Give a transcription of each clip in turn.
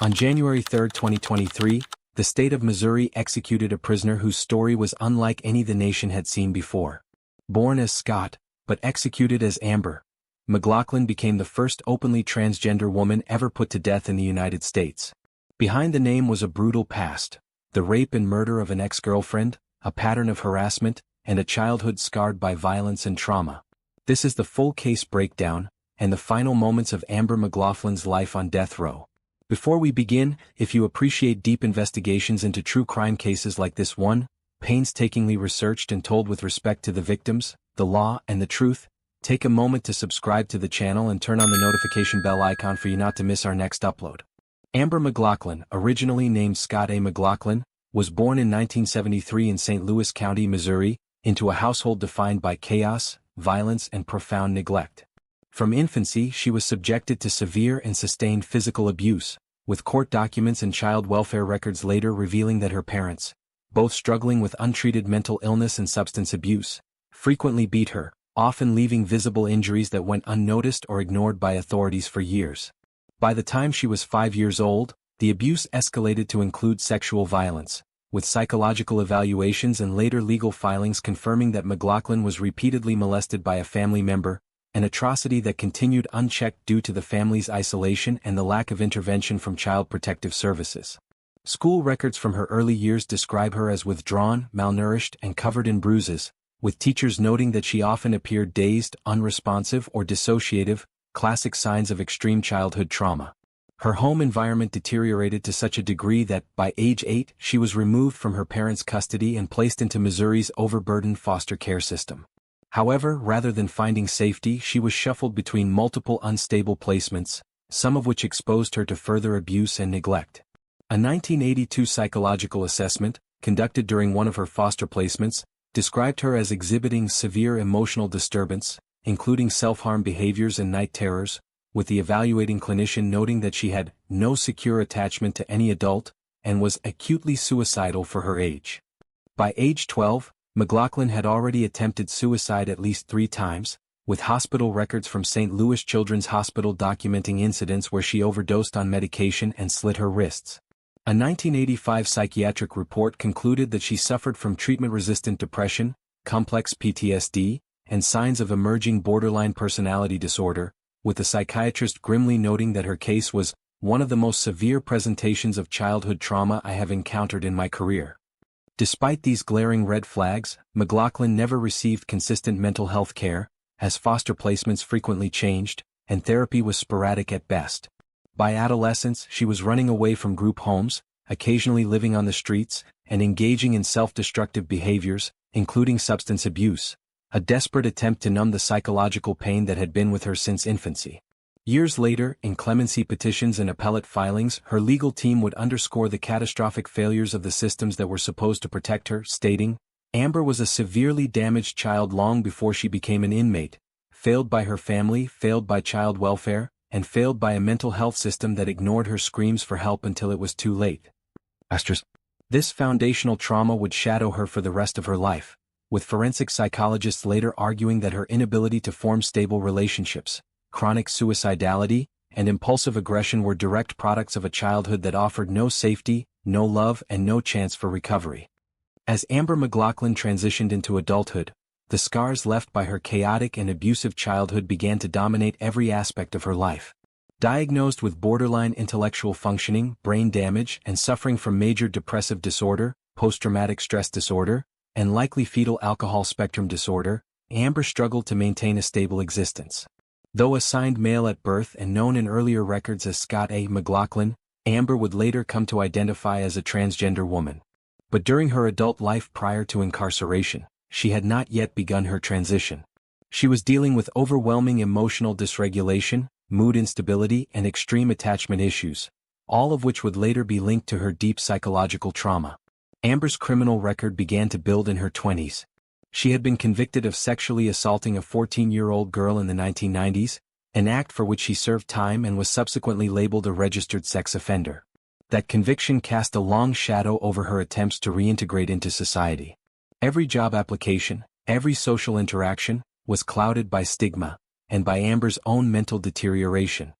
On January 3, 2023, the state of Missouri executed a prisoner whose story was unlike any the nation had seen before. Born as Scott, but executed as Amber, McLaughlin became the first openly transgender woman ever put to death in the United States. Behind the name was a brutal past: the rape and murder of an ex-girlfriend, a pattern of harassment, and a childhood scarred by violence and trauma. This is the full case breakdown, and the final moments of Amber McLaughlin's life on death row. Before we begin, if you appreciate deep investigations into true crime cases like this one, painstakingly researched and told with respect to the victims, the law, and the truth, take a moment to subscribe to the channel and turn on the notification bell icon for you not to miss our next upload. Amber McLaughlin, originally named Scott A. McLaughlin, was born in 1973 in St. Louis County, Missouri, into a household defined by chaos, violence, and profound neglect. From infancy, she was subjected to severe and sustained physical abuse, with court documents and child welfare records later revealing that her parents, both struggling with untreated mental illness and substance abuse, frequently beat her, often leaving visible injuries that went unnoticed or ignored by authorities for years. By the time she was 5 years old, the abuse escalated to include sexual violence, with psychological evaluations and later legal filings confirming that McLaughlin was repeatedly molested by a family member, an atrocity that continued unchecked due to the family's isolation and the lack of intervention from Child Protective Services. School records from her early years describe her as withdrawn, malnourished, and covered in bruises, with teachers noting that she often appeared dazed, unresponsive, or dissociative, classic signs of extreme childhood trauma. Her home environment deteriorated to such a degree that, by age 8, she was removed from her parents' custody and placed into Missouri's overburdened foster care system. However, rather than finding safety, she was shuffled between multiple unstable placements, some of which exposed her to further abuse and neglect. A 1982 psychological assessment, conducted during one of her foster placements, described her as exhibiting severe emotional disturbance, including self-harm behaviors and night terrors, with the evaluating clinician noting that she had no secure attachment to any adult and was acutely suicidal for her age. By age 12, McLaughlin had already attempted suicide at least 3 times, with hospital records from St. Louis Children's Hospital documenting incidents where she overdosed on medication and slit her wrists. A 1985 psychiatric report concluded that she suffered from treatment-resistant depression, complex PTSD, and signs of emerging borderline personality disorder, with the psychiatrist grimly noting that her case was one of the most severe presentations of childhood trauma I have encountered in my career. Despite these glaring red flags, McLaughlin never received consistent mental health care, as foster placements frequently changed, and therapy was sporadic at best. By adolescence, she was running away from group homes, occasionally living on the streets, and engaging in self-destructive behaviors, including substance abuse, a desperate attempt to numb the psychological pain that had been with her since infancy. Years later, in clemency petitions and appellate filings, her legal team would underscore the catastrophic failures of the systems that were supposed to protect her, stating, "Amber was a severely damaged child long before she became an inmate, failed by her family, failed by child welfare, and failed by a mental health system that ignored her screams for help until it was too late." This foundational trauma would shadow her for the rest of her life, with forensic psychologists later arguing that her inability to form stable relationships, chronic suicidality, and impulsive aggression were direct products of a childhood that offered no safety, no love, and no chance for recovery. As Amber McLaughlin transitioned into adulthood, the scars left by her chaotic and abusive childhood began to dominate every aspect of her life. Diagnosed with borderline intellectual functioning, brain damage, and suffering from major depressive disorder, post-traumatic stress disorder, and likely fetal alcohol spectrum disorder, Amber struggled to maintain a stable existence. Though assigned male at birth and known in earlier records as Scott A. McLaughlin, Amber would later come to identify as a transgender woman. But during her adult life prior to incarceration, she had not yet begun her transition. She was dealing with overwhelming emotional dysregulation, mood instability, and extreme attachment issues, all of which would later be linked to her deep psychological trauma. Amber's criminal record began to build in her 20s. She had been convicted of sexually assaulting a 14-year-old girl in the 1990s, an act for which she served time and was subsequently labeled a registered sex offender. That conviction cast a long shadow over her attempts to reintegrate into society. Every job application, every social interaction, was clouded by stigma, and by Amber's own mental deterioration.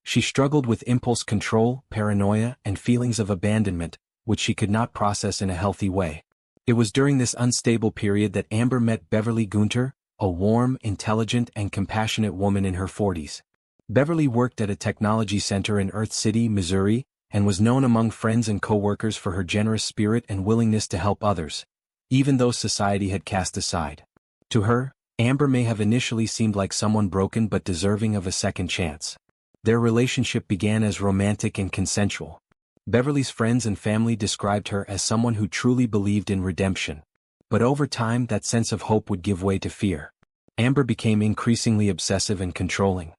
She struggled with impulse control, paranoia, and feelings of abandonment, which she could not process in a healthy way. It was during this unstable period that Amber met Beverly Gunter, a warm, intelligent, and compassionate woman in her 40s. Beverly worked at a technology center in Earth City, Missouri, and was known among friends and co-workers for her generous spirit and willingness to help others, even those society had cast aside. To her, Amber may have initially seemed like someone broken but deserving of a second chance. Their relationship began as romantic and consensual. Beverly's friends and family described her as someone who truly believed in redemption. But over time that sense of hope would give way to fear. Amber became increasingly obsessive and controlling.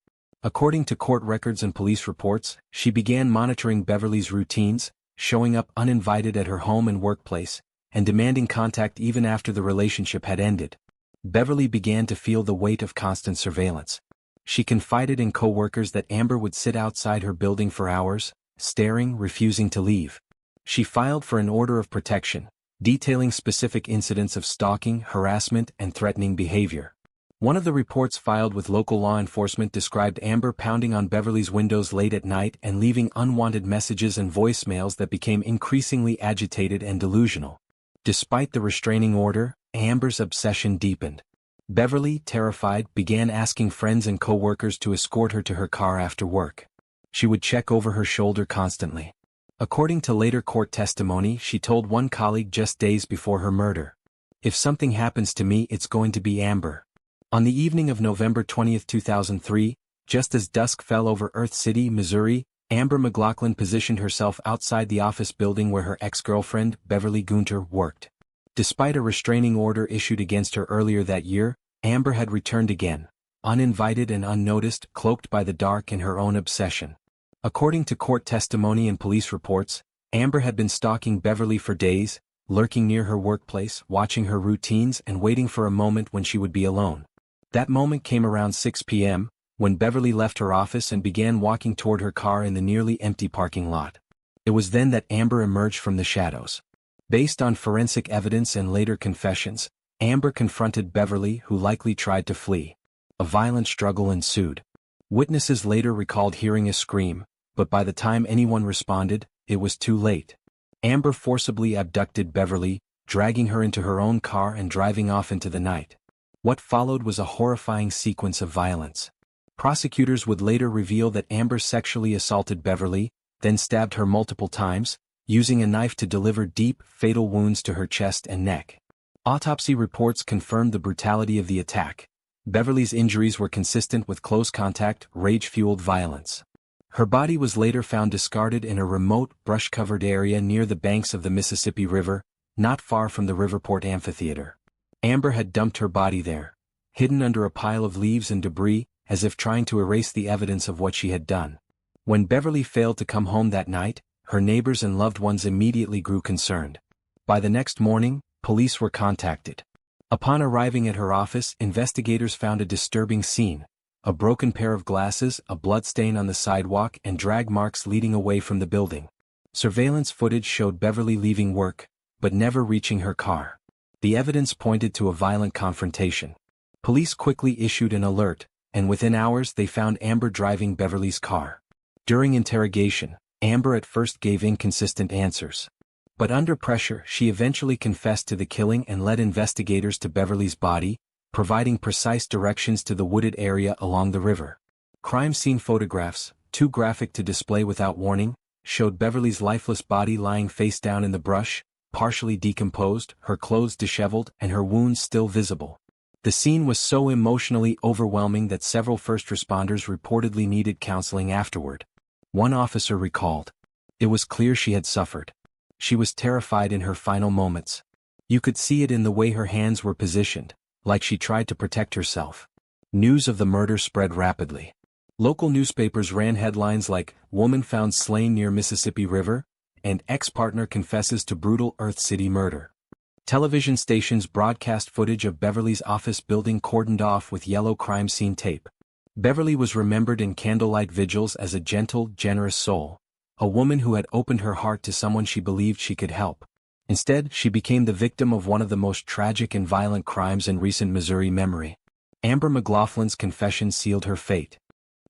According to court records and police reports, she began monitoring Beverly's routines, showing up uninvited at her home and workplace, and demanding contact even after the relationship had ended. Beverly began to feel the weight of constant surveillance. She confided in co-workers that Amber would sit outside her building for hours, staring, refusing to leave. She filed for an order of protection, detailing specific incidents of stalking, harassment, and threatening behavior. One of the reports filed with local law enforcement described Amber pounding on Beverly's windows late at night and leaving unwanted messages and voicemails that became increasingly agitated and delusional. Despite the restraining order, Amber's obsession deepened. Beverly, terrified, began asking friends and co-workers to escort her to her car after work. She would check over her shoulder constantly. According to later court testimony, she told one colleague just days before her murder, "If something happens to me, it's going to be Amber." On the evening of November 20, 2003, just as dusk fell over Earth City, Missouri, Amber McLaughlin positioned herself outside the office building where her ex-girlfriend, Beverly Gunter, worked. Despite a restraining order issued against her earlier that year, Amber had returned again, uninvited and unnoticed, cloaked by the dark in her own obsession. According to court testimony and police reports, Amber had been stalking Beverly for days, lurking near her workplace, watching her routines and waiting for a moment when she would be alone. That moment came around 6 p.m., when Beverly left her office and began walking toward her car in the nearly empty parking lot. It was then that Amber emerged from the shadows. Based on forensic evidence and later confessions, Amber confronted Beverly, who likely tried to flee. A violent struggle ensued. Witnesses later recalled hearing a scream, but by the time anyone responded, it was too late. Amber forcibly abducted Beverly, dragging her into her own car and driving off into the night. What followed was a horrifying sequence of violence. Prosecutors would later reveal that Amber sexually assaulted Beverly, then stabbed her multiple times, using a knife to deliver deep, fatal wounds to her chest and neck. Autopsy reports confirmed the brutality of the attack. Beverly's injuries were consistent with close contact, rage-fueled violence. Her body was later found discarded in a remote, brush-covered area near the banks of the Mississippi River, not far from the Riverport Amphitheater. Amber had dumped her body there, hidden under a pile of leaves and debris, as if trying to erase the evidence of what she had done. When Beverly failed to come home that night, her neighbors and loved ones immediately grew concerned. By the next morning, police were contacted. Upon arriving at her office, investigators found a disturbing scene: a broken pair of glasses, a bloodstain on the sidewalk, and drag marks leading away from the building. Surveillance footage showed Beverly leaving work, but never reaching her car. The evidence pointed to a violent confrontation. Police quickly issued an alert, and within hours they found Amber driving Beverly's car. During interrogation, Amber at first gave inconsistent answers. But under pressure, she eventually confessed to the killing and led investigators to Beverly's body, providing precise directions to the wooded area along the river. Crime scene photographs, too graphic to display without warning, showed Beverly's lifeless body lying face down in the brush, partially decomposed, her clothes disheveled, and her wounds still visible. The scene was so emotionally overwhelming that several first responders reportedly needed counseling afterward. One officer recalled, "It was clear she had suffered. She was terrified in her final moments. You could see it in the way her hands were positioned, like she tried to protect herself." News of the murder spread rapidly. Local newspapers ran headlines like, "Woman found slain near Mississippi River," and "Ex-partner confesses to brutal Earth City murder." Television stations broadcast footage of Beverly's office building cordoned off with yellow crime scene tape. Beverly was remembered in candlelight vigils as a gentle, generous soul, a woman who had opened her heart to someone she believed she could help. Instead, she became the victim of one of the most tragic and violent crimes in recent Missouri memory. Amber McLaughlin's confession sealed her fate.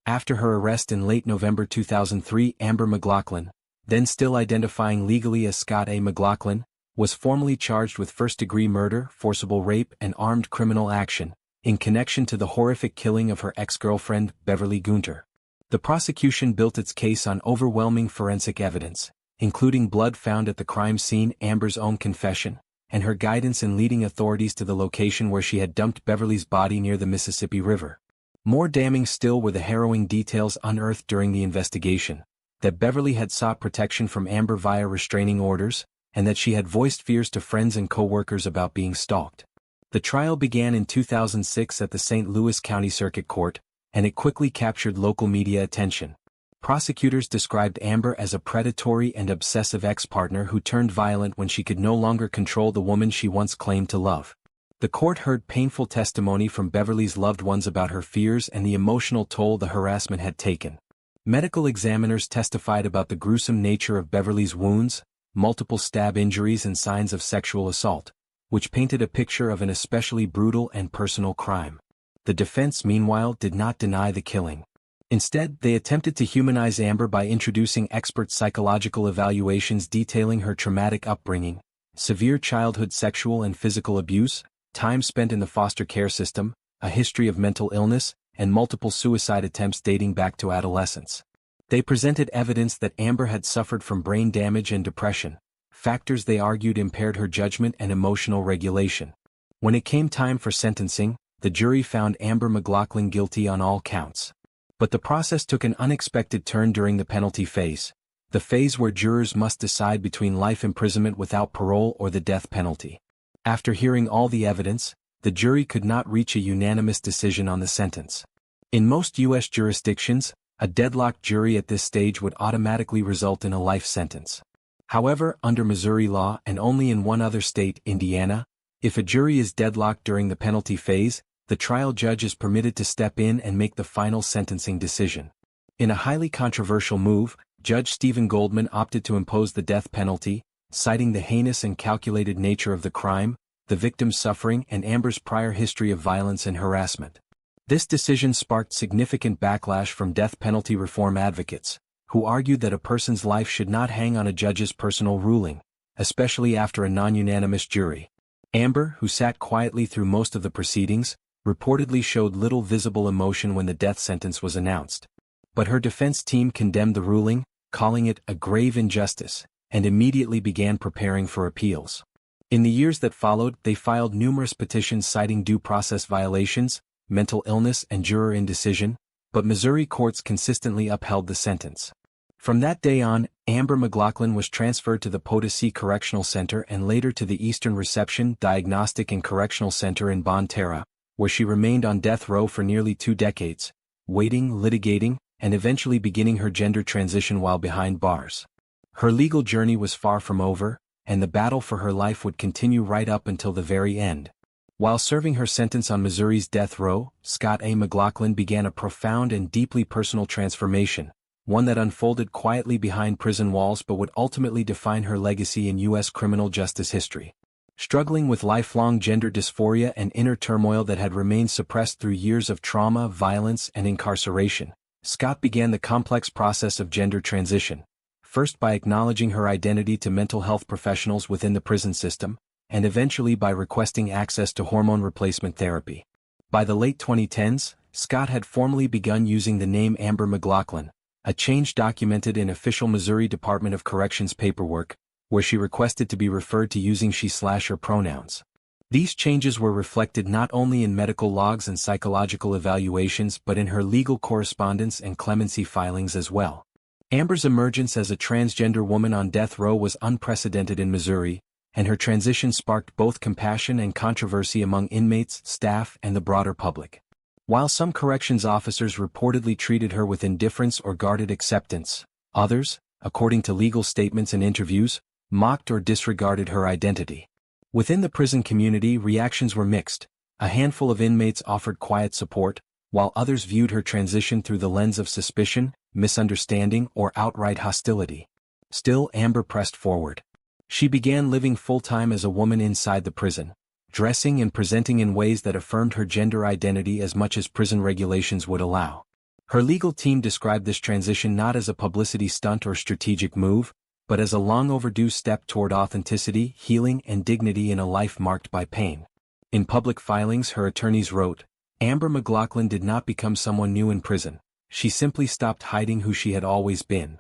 After her arrest in late November 2003, Amber McLaughlin, then still identifying legally as Scott A. McLaughlin, was formally charged with first-degree murder, forcible rape, and armed criminal action, in connection to the horrific killing of her ex-girlfriend, Beverly Gunter. The prosecution built its case on overwhelming forensic evidence, including blood found at the crime scene, Amber's own confession, and her guidance in leading authorities to the location where she had dumped Beverly's body near the Mississippi River. More damning still were the harrowing details unearthed during the investigation, that Beverly had sought protection from Amber via restraining orders, and that she had voiced fears to friends and co-workers about being stalked. The trial began in 2006 at the St. Louis County Circuit Court, and it quickly captured local media attention. Prosecutors described Amber as a predatory and obsessive ex-partner who turned violent when she could no longer control the woman she once claimed to love. The court heard painful testimony from Beverly's loved ones about her fears and the emotional toll the harassment had taken. Medical examiners testified about the gruesome nature of Beverly's wounds, multiple stab injuries and signs of sexual assault, which painted a picture of an especially brutal and personal crime. The defense, meanwhile, did not deny the killing. Instead, they attempted to humanize Amber by introducing expert psychological evaluations detailing her traumatic upbringing, severe childhood sexual and physical abuse, time spent in the foster care system, a history of mental illness, and multiple suicide attempts dating back to adolescence. They presented evidence that Amber had suffered from brain damage and depression, factors they argued impaired her judgment and emotional regulation. When it came time for sentencing, the jury found Amber McLaughlin guilty on all counts. But the process took an unexpected turn during the penalty phase, the phase where jurors must decide between life imprisonment without parole or the death penalty. After hearing all the evidence, the jury could not reach a unanimous decision on the sentence. In most U.S. jurisdictions, a deadlocked jury at this stage would automatically result in a life sentence. However, under Missouri law and only in one other state, Indiana, if a jury is deadlocked during the penalty phase, the trial judge is permitted to step in and make the final sentencing decision. In a highly controversial move, Judge Stephen Goldman opted to impose the death penalty, citing the heinous and calculated nature of the crime, the victim's suffering, and Amber's prior history of violence and harassment. This decision sparked significant backlash from death penalty reform advocates, who argued that a person's life should not hang on a judge's personal ruling, especially after a non-unanimous jury. Amber, who sat quietly through most of the proceedings, reportedly showed little visible emotion when the death sentence was announced. But her defense team condemned the ruling, calling it a grave injustice, and immediately began preparing for appeals. In the years that followed, they filed numerous petitions citing due process violations, mental illness, and juror indecision, but Missouri courts consistently upheld the sentence. From that day on, Amber McLaughlin was transferred to the Potosi Correctional Center and later to the Eastern Reception Diagnostic and Correctional Center in Bonne Terre, where she remained on death row for nearly 2 decades, waiting, litigating, and eventually beginning her gender transition while behind bars. Her legal journey was far from over, and the battle for her life would continue right up until the very end. While serving her sentence on Missouri's death row, Scott A. McLaughlin began a profound and deeply personal transformation, one that unfolded quietly behind prison walls but would ultimately define her legacy in U.S. criminal justice history. Struggling with lifelong gender dysphoria and inner turmoil that had remained suppressed through years of trauma, violence, and incarceration, Scott began the complex process of gender transition, first by acknowledging her identity to mental health professionals within the prison system, and eventually by requesting access to hormone replacement therapy. By the late 2010s, Scott had formally begun using the name Amber McLaughlin, a change documented in official Missouri Department of Corrections paperwork, where she requested to be referred to using she/her pronouns. These changes were reflected not only in medical logs and psychological evaluations but in her legal correspondence and clemency filings as well. Amber's emergence as a transgender woman on death row was unprecedented in Missouri, and her transition sparked both compassion and controversy among inmates, staff, and the broader public. While some corrections officers reportedly treated her with indifference or guarded acceptance, others, according to legal statements and interviews, mocked or disregarded her identity. Within the prison community, reactions were mixed. A handful of inmates offered quiet support, while others viewed her transition through the lens of suspicion, misunderstanding, or outright hostility. Still, Amber pressed forward. She began living full-time as a woman inside the prison, dressing and presenting in ways that affirmed her gender identity as much as prison regulations would allow. Her legal team described this transition not as a publicity stunt or strategic move, but as a long-overdue step toward authenticity, healing, and dignity in a life marked by pain. In public filings, her attorneys wrote, "Amber McLaughlin did not become someone new in prison. She simply stopped hiding who she had always been."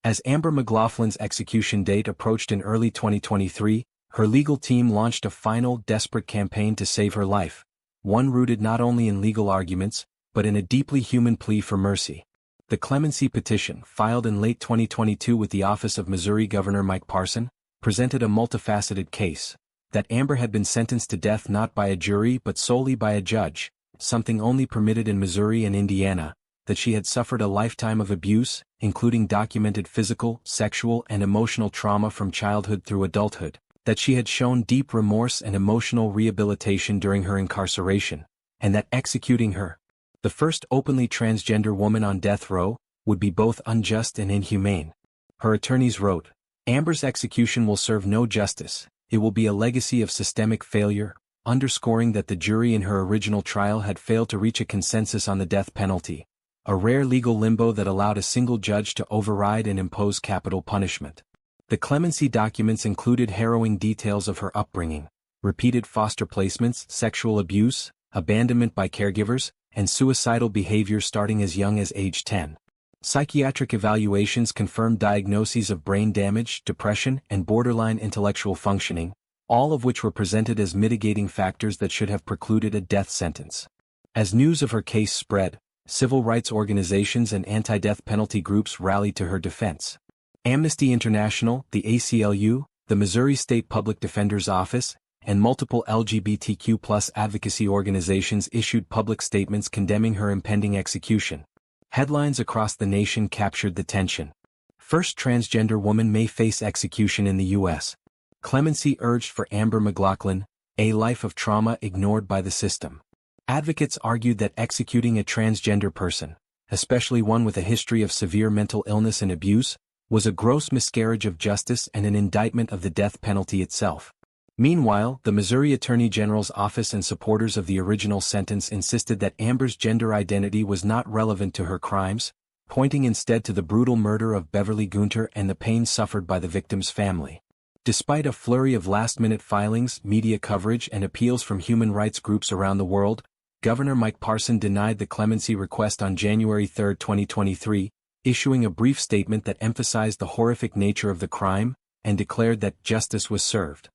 As Amber McLaughlin's execution date approached in early 2023, her legal team launched a final, desperate campaign to save her life, one rooted not only in legal arguments, but in a deeply human plea for mercy. The Clemency petition, filed in late 2022 with the office of Missouri Governor Mike Parson, presented a multifaceted case, that Amber had been sentenced to death not by a jury but solely by a judge, something only permitted in Missouri and Indiana, that she had suffered a lifetime of abuse, including documented physical, sexual, and emotional trauma from childhood through adulthood, that she had shown deep remorse and emotional rehabilitation during her incarceration, and that executing her, the first openly transgender woman on death row, would be both unjust and inhumane. Her attorneys wrote, "Amber's execution will serve no justice, it will be a legacy of systemic failure," underscoring that the jury in her original trial had failed to reach a consensus on the death penalty, a rare legal limbo that allowed a single judge to override and impose capital punishment. The clemency documents included harrowing details of her upbringing, repeated foster placements, sexual abuse, abandonment by caregivers, and suicidal behavior starting as young as age 10. Psychiatric evaluations confirmed diagnoses of brain damage, depression, and borderline intellectual functioning, all of which were presented as mitigating factors that should have precluded a death sentence. As news of her case spread, civil rights organizations and anti-death penalty groups rallied to her defense. Amnesty International, the ACLU, the Missouri State Public Defender's Office, and multiple LGBTQ+ advocacy organizations issued public statements condemning her impending execution. Headlines across the nation captured the tension. First transgender woman may face execution in the U.S. Clemency urged for Amber McLaughlin, a life of trauma ignored by the system. Advocates argued that executing a transgender person, especially one with a history of severe mental illness and abuse, was a gross miscarriage of justice and an indictment of the death penalty itself. Meanwhile, the Missouri Attorney General's office and supporters of the original sentence insisted that Amber's gender identity was not relevant to her crimes, pointing instead to the brutal murder of Beverly Gunter and the pain suffered by the victim's family. Despite a flurry of last-minute filings, media coverage, and appeals from human rights groups around the world, Governor Mike Parson denied the clemency request on January 3, 2023, issuing a brief statement that emphasized the horrific nature of the crime and declared that justice was served.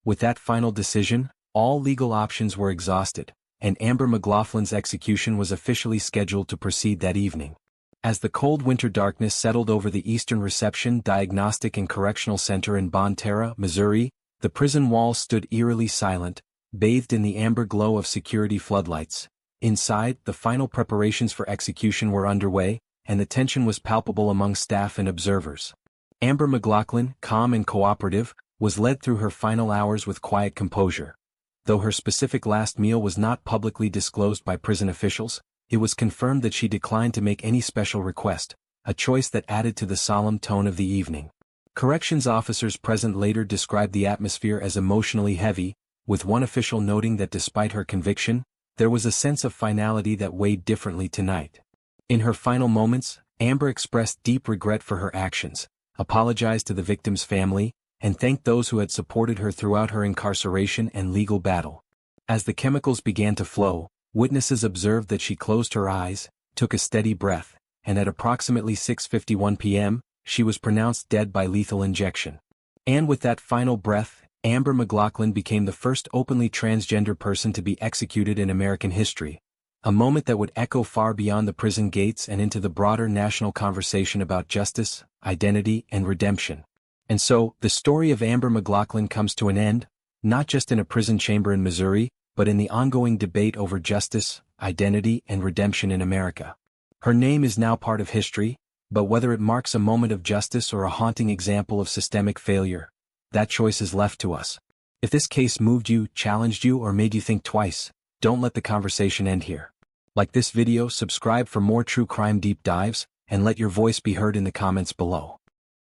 With that final decision, all legal options were exhausted, and Amber McLaughlin's execution was officially scheduled to proceed that evening. As the cold winter darkness settled over the Eastern Reception Diagnostic and Correctional Center in Bonne Terre, Missouri, the prison walls stood eerily silent, bathed in the amber glow of security floodlights. Inside, the final preparations for execution were underway, and the tension was palpable among staff and observers. Amber McLaughlin, calm and cooperative, was led through her final hours with quiet composure. Though her specific last meal was not publicly disclosed by prison officials, it was confirmed that she declined to make any special request, a choice that added to the solemn tone of the evening. Corrections officers present later described the atmosphere as emotionally heavy, with one official noting that despite her conviction, there was a sense of finality that weighed differently tonight. In her final moments, Amber expressed deep regret for her actions, apologized to the victim's family, and thanked those who had supported her throughout her incarceration and legal battle. As the chemicals began to flow, witnesses observed that she closed her eyes, took a steady breath, and at approximately 6:51 p.m., she was pronounced dead by lethal injection. And with that final breath, Amber McLaughlin became the first openly transgender person to be executed in American history, a moment that would echo far beyond the prison gates and into the broader national conversation about justice, identity, and redemption. And so, the story of Amber McLaughlin comes to an end, not just in a prison chamber in Missouri, but in the ongoing debate over justice, identity, and redemption in America. Her name is now part of history, but whether it marks a moment of justice or a haunting example of systemic failure, that choice is left to us. If this case moved you, challenged you, or made you think twice, don't let the conversation end here. Like this video, subscribe for more true crime deep dives, and let your voice be heard in the comments below.